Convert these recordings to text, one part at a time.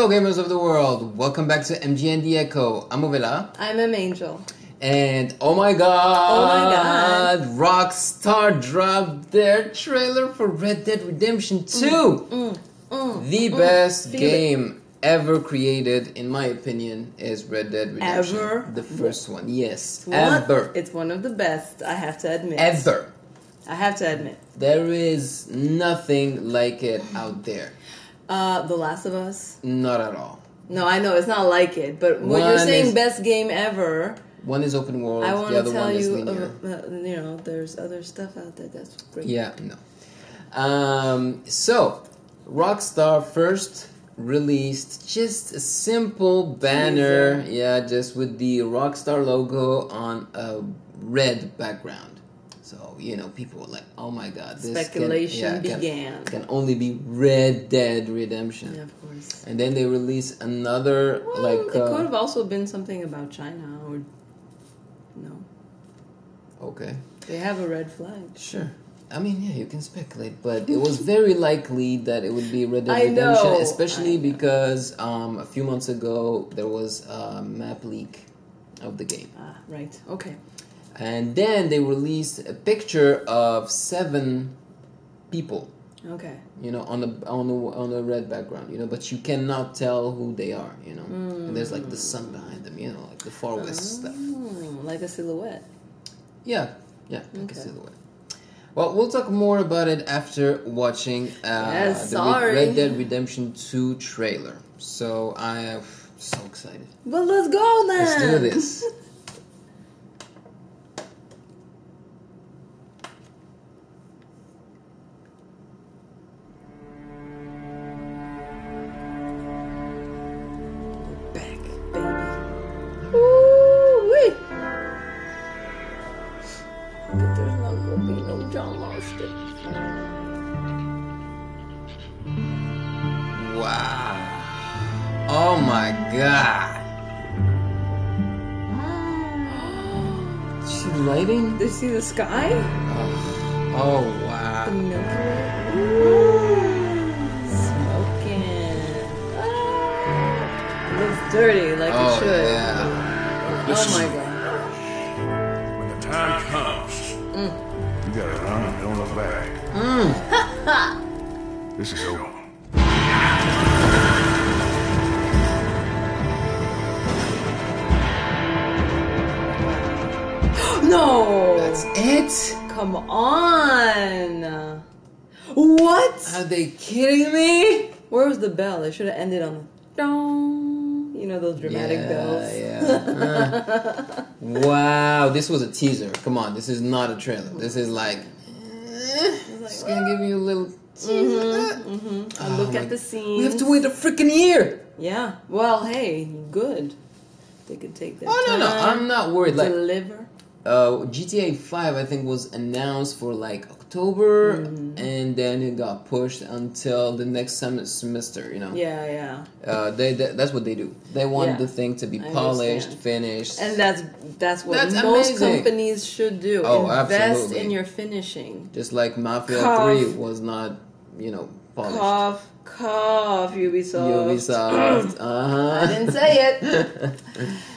Hello gamers of the world, welcome back to MGN Echo. I'm Ovela. I'm an angel. And oh my god, Rockstar dropped their trailer for Red Dead Redemption 2. The best game ever created, in my opinion, is Red Dead Redemption. Ever? The first one, yes. Ever. It's one of the best, I have to admit. Ever. I have to admit. There is nothing like it out there. The Last of Us? Not at all. No, I know, it's not like it, but when you're saying best game ever... One is open world, I want the other to tell one is you, linear. there's other stuff out there that's great. Yeah, no. So, Rockstar first released just a simple banner, just with the Rockstar logo on a red background. So, people were like, oh my god, this Speculation began. Can only be Red Dead Redemption. Yeah, of course. And then they released another, it could have also been something about China, or... No. Okay. They have a red flag. Sure. I mean, yeah, you can speculate, but it was very likely that it would be Red Dead I know. Redemption, especially because a few months ago there was a map leak of the game. Ah, right. Okay. And then they released a picture of 7 people. Okay. On a red background, but you cannot tell who they are, And there's like the sun behind them, like the Far West stuff. Like a silhouette. Yeah, like a silhouette. Well, we'll talk more about it after watching the Red Dead Redemption 2 trailer. So I am so excited. Well, let's go then. Let's do this. Back, baby. Woo-wee. But there's not gonna be no John Marston. Wow. Oh my god. See the lighting? Did you see the sky? Oh wow. The Milky Way. Ooh, smoking. It looks dirty like it should. Yeah. Oh my god. When the time comes, you gotta run and don't look back. This is over. No! That's it? Come on! What? Are they kidding me? Where was the bell? They should have ended on the dong. You know those dramatic bells? Yeah. Wow, this was a teaser. Come on, this is not a trailer. This is like, just gonna give you a little teaser. Look at the scenes. We have to wait a freaking year. Yeah. Well, hey, good. They could take their time. No, I'm not worried. Like, deliver. GTA 5, I think, was announced for like October, and then it got pushed until the next semester. Yeah. That's what they do. They want the thing to be polished, understand. finished, And that's what That's most amazing. companies should do. Oh, Invest absolutely. in your finishing. just like Mafia Cough. 3 was not, polished. Cough, Ubisoft. Ubisoft. I didn't say it.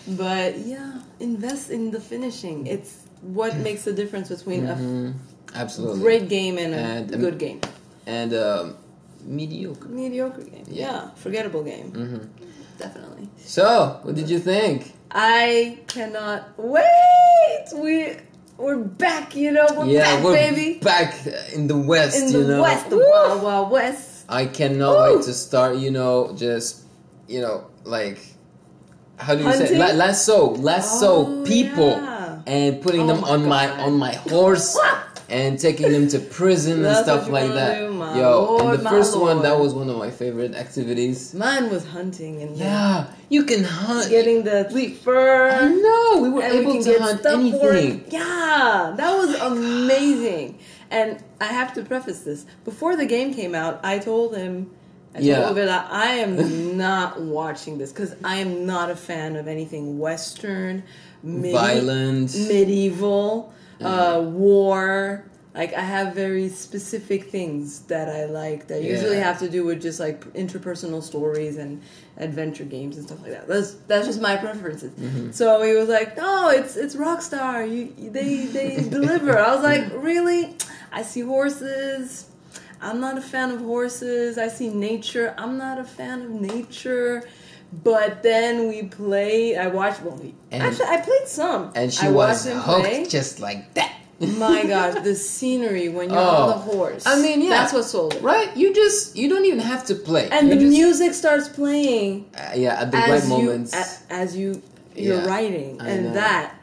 But yeah, invest in the finishing. It's what makes the difference between a Absolutely. great game and a good game. And mediocre. Mediocre game. Yeah. Yeah, forgettable game. Definitely. So, what did you think? I cannot wait. We're back, we're back, we're baby. back in the West, In the West, the Wild Wild West. I cannot wait to start, like, how do you say Hunting? lasso people yeah. and putting them on my horse and taking them to prison and That's stuff what you like wanna that. do, my and lord, the my first one, lord. that was one of my favorite activities. Mine was hunting and Yeah, you can hunt. getting the fur. I know, we were and we able can to get hunt stuff for anything. it. Yeah, that was amazing. And I have to preface this. Before the game came out, I told him, Ovela, I am not watching this because I am not a fan of anything Western, Violent. medieval, war. Like, I have very specific things that I like that usually have to do with just, like, interpersonal stories and adventure games and stuff like that. That's just my preferences. So he was like, no, it's Rockstar. They deliver. I was like, really? I see horses. I'm not a fan of horses. I see nature. I'm not a fan of nature. But then we played. I watched. Actually, I played some. And she I was watched him hooked play. just like that. My gosh, the scenery when you're on the horse. I mean, yeah, that's what sold it. Right? You don't even have to play. And you the just, music starts playing. At the right moments. As you're writing, I and know. that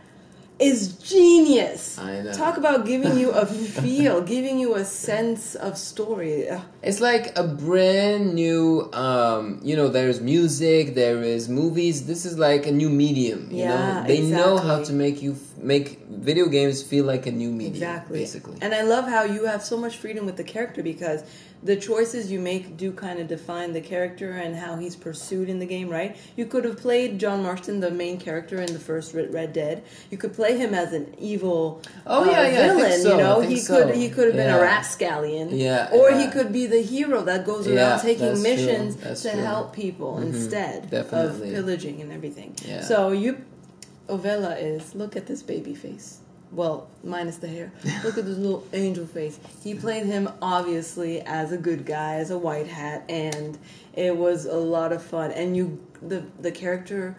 is genius. I know. Talk about giving you a feel, giving you a sense of story. It's like a brand new, there's music, there is movies. This is like a new medium. You know, they know how to make video games feel like a new medium. Exactly, basically. And I love how you have so much freedom with the character because the choices you make do kind of define the character and how he's pursued in the game, right? You could have played John Marston, the main character in the first Red Dead. You could play him as an evil villain. I think so. You know, I think he could have been a rapscallion, or he could be the hero that goes around taking missions to help people instead of pillaging and everything. Yeah. So Ovella is, look at this baby face. Well, minus the hair. Look at this little angel face. He played him obviously as a good guy, as a white hat, and it was a lot of fun. And the character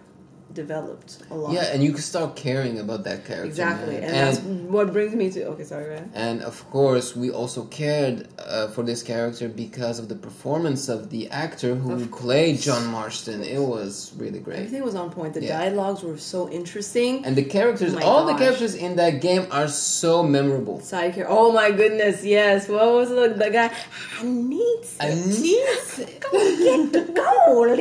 developed a lot. Yeah, and you can start caring about that character. Exactly, man. and that's what brings me to. Okay, sorry, go ahead. And of course, we also cared for this character because of the performance of the actor who played John Marston. It was really great. Everything was on point. The dialogues were so interesting, and the characters, the characters in that game are so memorable. Side character. Oh my goodness, yes. What was the guy? I need go get the gold.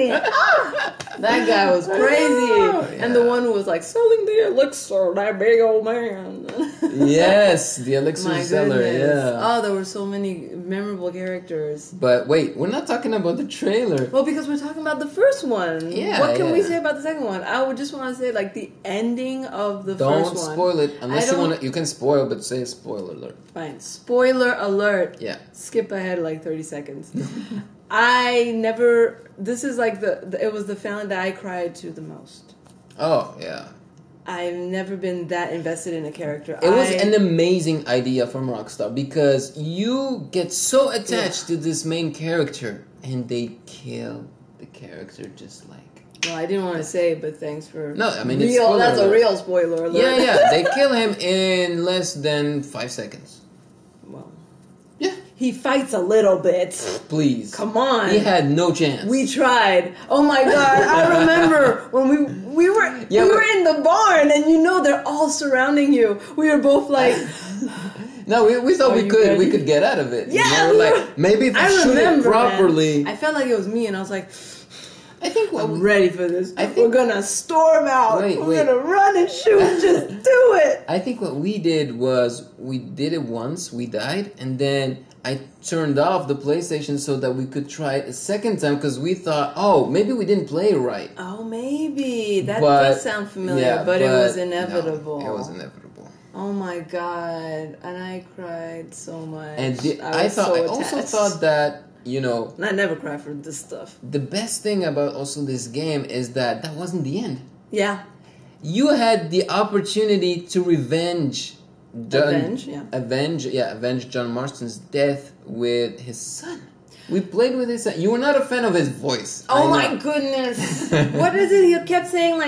That guy was crazy. And the one who was like selling the elixir, that big old man. Yes, the elixir seller. Yeah. Oh, there were so many memorable characters. But wait, we're not talking about the trailer. Well, because we're talking about the first one. Yeah. What can we say about the second one? I would just want to say like the ending of the first one. Don't spoil it unless you want to. You can spoil, but say spoiler alert. Fine. Spoiler alert. Yeah. Skip ahead like 30 seconds. This is like it was the family that I cried to the most. Oh, yeah. I've never been that invested in a character. It was an amazing idea from Rockstar because you get so attached to this main character and they kill the character just like... Well, I didn't want to say, but thanks for... No, I mean, it's that's a real spoiler alert. Yeah, they kill him in less than 5 seconds. Well... Yeah. He fights a little bit. Please. Come on. He had no chance. We tried. Oh my god, I remember when we were in the barn and they're all surrounding you. We were both like No, we thought we could get out of it. Yeah. We were like, maybe if we shoot it properly. Man. I felt like it was me and I was like, I think I'm ready for this. We're gonna storm out. We're gonna run and shoot. Just do it. I think what we did was we did it once, we died, and then I turned off the PlayStation so that we could try it a second time because we thought, maybe we didn't play it right. Oh, maybe. That does sound familiar, but it was inevitable. No, it was inevitable. Oh my god. And I cried so much. And I also thought that, I never cry for this stuff. The best thing about also this game is that wasn't the end. Yeah. You had the opportunity to avenge John Marston's death with his son. We played with his son. You were not a fan of his voice. Oh my goodness. What is it? He kept saying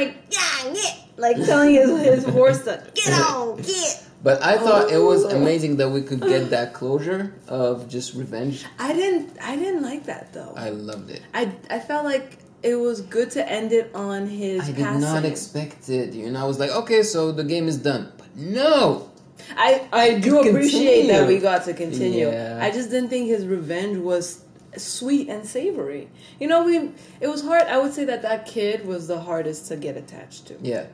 telling his horse to get on, get. But I thought it was amazing that we could get that closure of just revenge. I didn't like that though. I loved it. I felt like it was good to end it on his passing. I did not expect it. I was like, okay, so the game is done. But no. I do appreciate that we got to continue. Yeah. I just didn't think his revenge was sweet and savory. It was hard. I would say that kid was the hardest to get attached to. Yeah.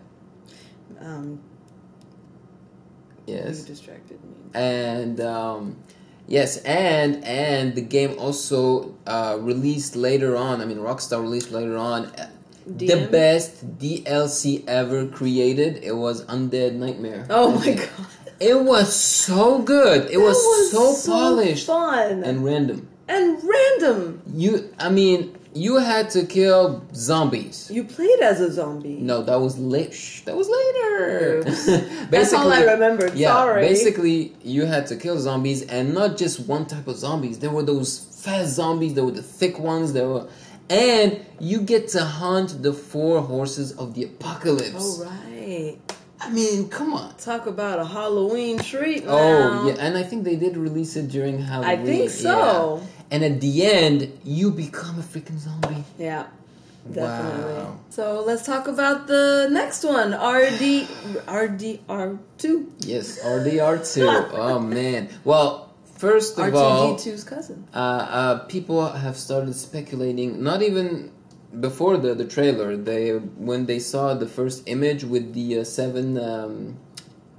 Yes. You distracted me. And yes, and the game also released later on. I mean, Rockstar released later on the best DLC ever created. It was Undead Nightmare. Oh my god. It was so good. It was so polished, fun, and random. You had to kill zombies. You played as a zombie. No, that was late. That was later. That's all I remembered. Yeah, Sorry. basically, you had to kill zombies, and not just one type of zombies. There were those fast zombies. There were the thick ones. And you get to hunt the 4 horses of the apocalypse. Oh right. I mean, come on. Talk about a Halloween treat now. Oh, yeah, and I think they did release it during Halloween. I think so. Yeah. And at the end, you become a freaking zombie. Yeah, definitely. Wow. So let's talk about the next one, RDR2. Yes, RDR2. Oh, man. Well, first of all... R2-D2's cousin. People have started speculating, not even... Before the trailer, when they saw the first image with the 7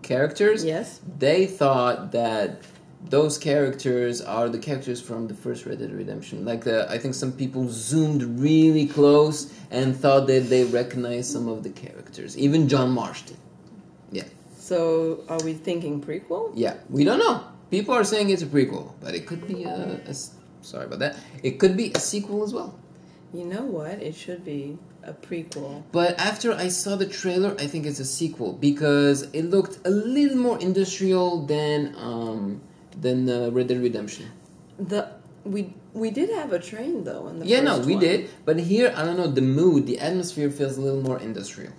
characters, yes, they thought that those characters are the characters from the first Red Dead Redemption. Like I think some people zoomed really close and thought that they recognized some of the characters. Even John Marston. Yeah. So are we thinking prequel? Yeah, we don't know. People are saying it's a prequel, but it could be sorry about that. It could be a sequel as well. You know what? It should be a prequel. But after I saw the trailer, I think it's a sequel because it looked a little more industrial than Red Dead Redemption. We did have a train though in the first one. We did. But here, I don't know, the mood, the atmosphere feels a little more industrial.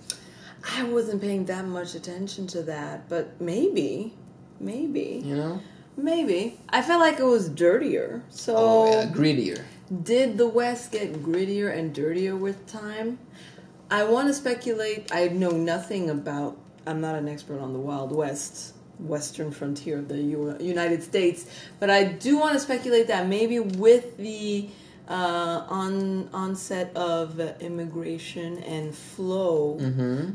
I wasn't paying that much attention to that, but maybe. You know? Maybe. I felt like it was dirtier. So grittier. Did the West get grittier and dirtier with time? I want to speculate. I know nothing about... I'm not an expert on the Wild West, western frontier of the United States, but I do want to speculate that maybe with the onset of immigration and flow,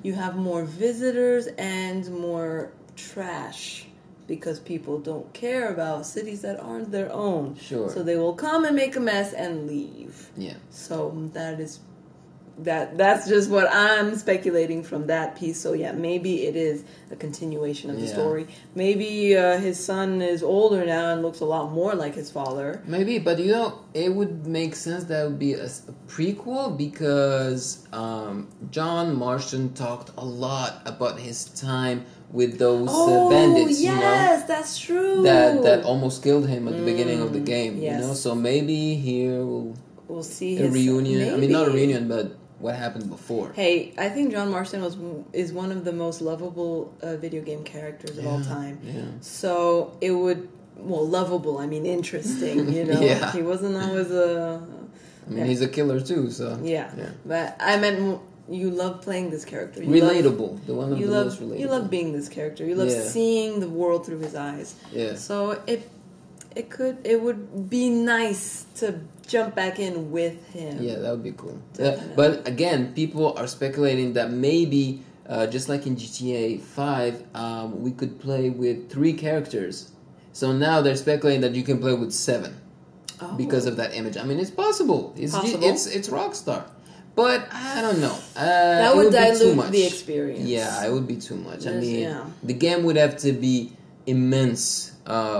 you have more visitors and more trash. Because people don't care about cities that aren't their own. Sure. So they will come and make a mess and leave. Yeah. So that's just what I'm speculating from that piece. So yeah, maybe it is a continuation of the story. Maybe his son is older now and looks a lot more like his father. Maybe, but you know, it would make sense that it would be a prequel because John Marston talked a lot about his time with those bandits, yes, you know? That's true. That almost killed him at the beginning of the game, yes. You know? So maybe here we'll see a reunion. Maybe. I mean, not a reunion, but what happened before. Hey, I think John Marston is one of the most lovable video game characters of all time. Yeah. So it would, lovable, I mean interesting, you know? Yeah. He wasn't always he's a killer too, so... Yeah. But I meant... You love playing this character. Relatable. The one of the most relatable. You love being this character. You love seeing the world through his eyes. Yeah. So it would be nice to jump back in with him. Yeah, that would be cool. But again, people are speculating that maybe, just like in GTA 5, we could play with 3 characters. So now they're speculating that you can play with 7 because of that image. I mean, it's possible. It's Rockstar. But I don't know. That would dilute the experience. Yeah, it would be too much. The game would have to be immense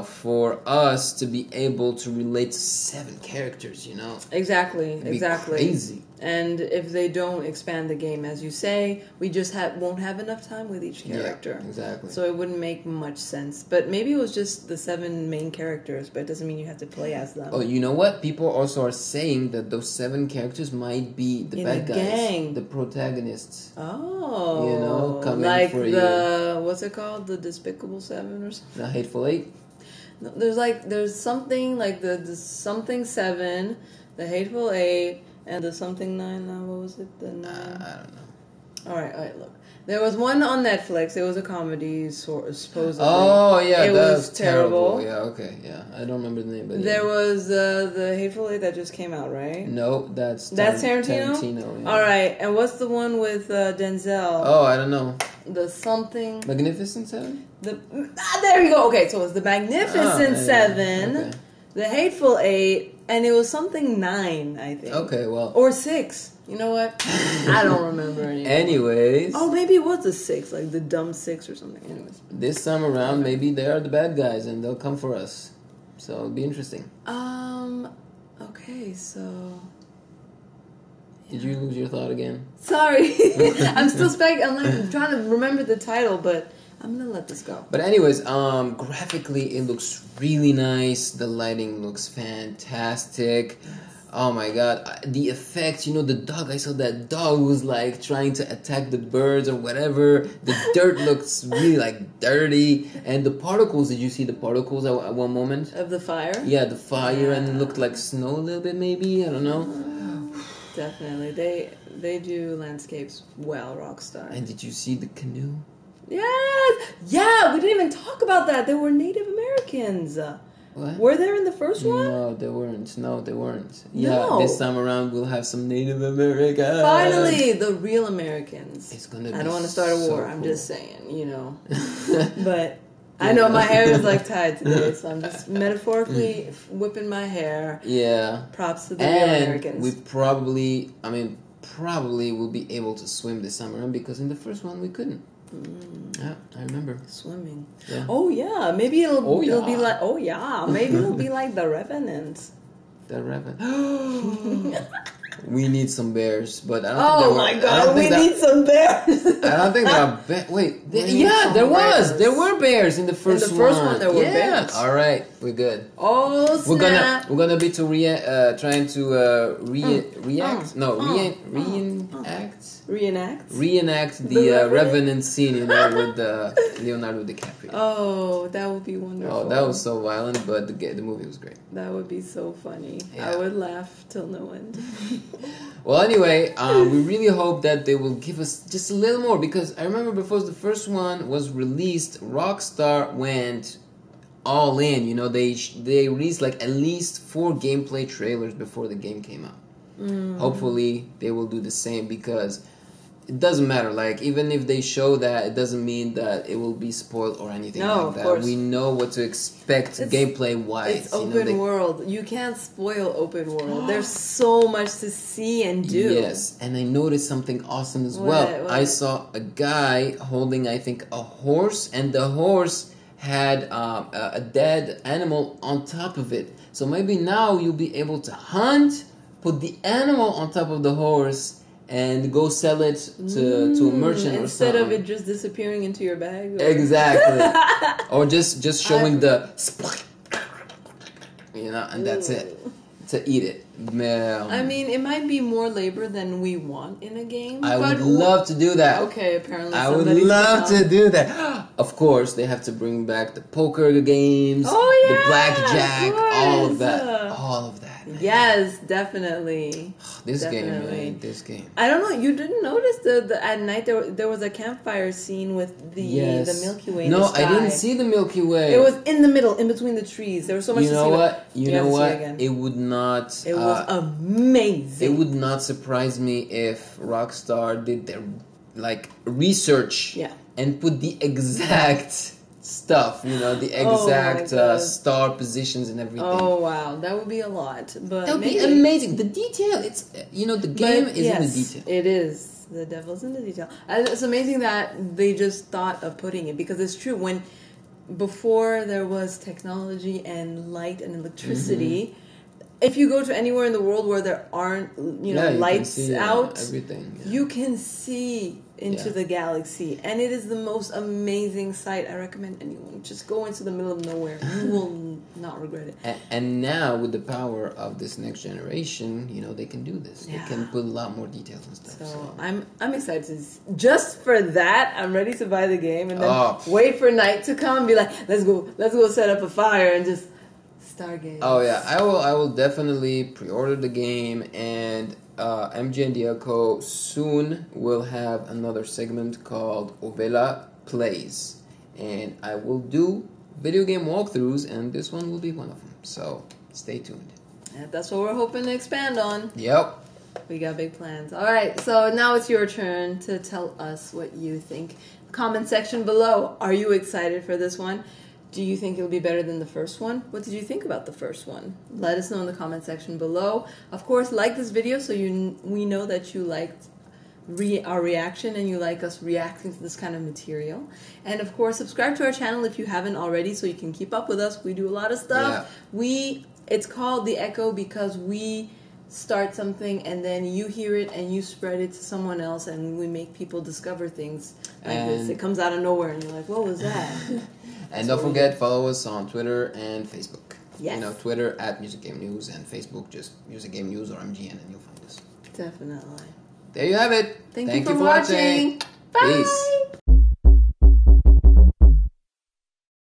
for us to be able to relate to 7 characters, you know? Exactly. It'd be crazy. And if they don't expand the game, as you say, we just won't have enough time with each character. Yeah, exactly. So it wouldn't make much sense. But maybe it was just the 7 main characters, but it doesn't mean you have to play as them. Oh, you know what? People also are saying that those 7 characters might be the bad guys. Gang. The protagonists. Oh. You know, coming like for you. What's it called? The Despicable 7 or something? The Hateful Eight? No, there's something like the something 7, the Hateful 8, and the something 9. What was it? The 9. I don't know. All right, look. There was one on Netflix. It was a comedy, supposedly. Oh, yeah, it that was terrible. Yeah, okay, yeah. I don't remember the name, but there was the Hateful Eight that just came out, right? No, that's Tarantino? Tarantino, yeah. All right, and what's the one with Denzel? Oh, I don't know. The something... Magnificent 7? There you go. Okay, so it was the Magnificent 7, the Hateful 8, and it was something 9, I think. Okay, well... Or 6. You know what? I don't remember anymore. Anyways. Oh, maybe it was the 6, like the dumb 6 or something. Anyways. This time around, maybe they are the bad guys and they'll come for us. So it'll be interesting. Okay, so... Did you lose your thought again? Sorry. I'm still I'm like trying to remember the title, but I'm gonna let this go. But anyways, graphically it looks really nice. The lighting looks fantastic. Oh my god, the effects, you know, the dog, I saw that dog was like trying to attack the birds or whatever. The dirt looks really like dirty. And the particles, did you see the particles at one moment? Of the fire? Yeah, the fire, and it looked like snow a little bit maybe, I don't know. Definitely. They do landscapes well, Rockstar. And did you see the canoe? Yes! Yeah, we didn't even talk about that. They were Native Americans. What? Were there in the first one? No, they weren't. No. Yeah, No. this time around we'll have some Native Americans. Finally, the real Americans. It's gonna be I don't want to start a war. so I'm cool. just saying, you know. But I know my hair is like tied today, so I'm just metaphorically whipping my hair. Yeah. Props to the real Americans. We probably will be able to swim this time around because in the first one we couldn't. Yeah, I remember. Swimming. Yeah. Oh yeah, maybe it'll be like maybe it'll be like the Revenant. The Revenant. We need some bears, but I don't Oh think my god, we need some bears. I don't think there are bears. Wait, need some there was. bears. There were bears in the first one. In the first one, there were bears. All right, we're good. Oh snap! We're gonna be trying to reenact the Revenant scene, you know, with Leonardo DiCaprio. Oh, that would be wonderful. Oh, that was so violent, but the movie was great. That would be so funny. Yeah. I would laugh till no end. Well, anyway, we really hope that they will give us just a little more, because I remember before the first one was released, Rockstar went all in. You know, they released like at least 4 gameplay trailers before the game came out. Hopefully, they will do the same, because it doesn't matter. Like, even if they show that, it doesn't mean that it will be spoiled or anything No, like of that. course. We know what to expect gameplay-wise. It's open world. You can't spoil open world. There's so much to see and do. Yes, and I noticed something awesome as well. What? I saw a guy holding, I think, a horse, and the horse had a dead animal on top of it. So maybe now you'll be able to hunt, put the animal on top of the horse, and go sell it to a merchant or instead something. of it just disappearing into your bag. Or... Exactly. Or just showing the splat, you know, and that's it. To eat it. I mean, it might be more labor than we want in a game. I would love to do that. Okay, apparently I would love to do that. Of course, they have to bring back the poker games, the blackjack, all of that. All of that. Yes, definitely. This game, man. This game. I don't know. You didn't notice the at night there was a campfire scene with the Milky Way. No, I didn't see the Milky Way. It was in the middle, in between the trees. There was so much. You know to see. what? You know what? It It would not. It was amazing. It would not surprise me if Rockstar did their research and put the exact stuff, you know, the exact star positions and everything. Oh wow, that would be a lot, but that would be amazing. The detail, it's the game is in the detail. It is. The devil's in the detail. It's amazing that they just thought of putting it, because it's true. When before there was technology and light and electricity, if you go to anywhere in the world where there aren't lights out, everything, you can see into the galaxy, and it is the most amazing sight. I recommend anyone just go into the middle of nowhere. You will not regret it. And now with the power of this next generation, they can do this. Yeah. They can put a lot more details and stuff. So I'm excited. Just for that, I'm ready to buy the game and then wait for night to come and be like, let's go set up a fire and just stargaze. Oh yeah, I will definitely pre-order the game, and MG and Diaco soon will have another segment called Ovela Plays, and I will do video game walkthroughs, and this one will be one of them. So stay tuned. And that's what we're hoping to expand on. Yep. We got big plans. All right, so now it's your turn to tell us what you think. Comment section below. Are you excited for this one? Do you think it'll be better than the first one? What did you think about the first one? Let us know in the comment section below. Of course, like this video so we know that you liked our reaction and you like us reacting to this kind of material. And of course, subscribe to our channel if you haven't already so you can keep up with us. We do a lot of stuff. Yeah. It's called The Echo because we start something and then you hear it and you spread it to someone else and we make people discover things like this. It comes out of nowhere and you're like, what was that? And don't forget, follow us on Twitter and Facebook. Yes. You know, Twitter at Music Game News and Facebook just Music Game News or MGN and you'll find us. Definitely. There you have it. Thank you for watching. Bye. Peace.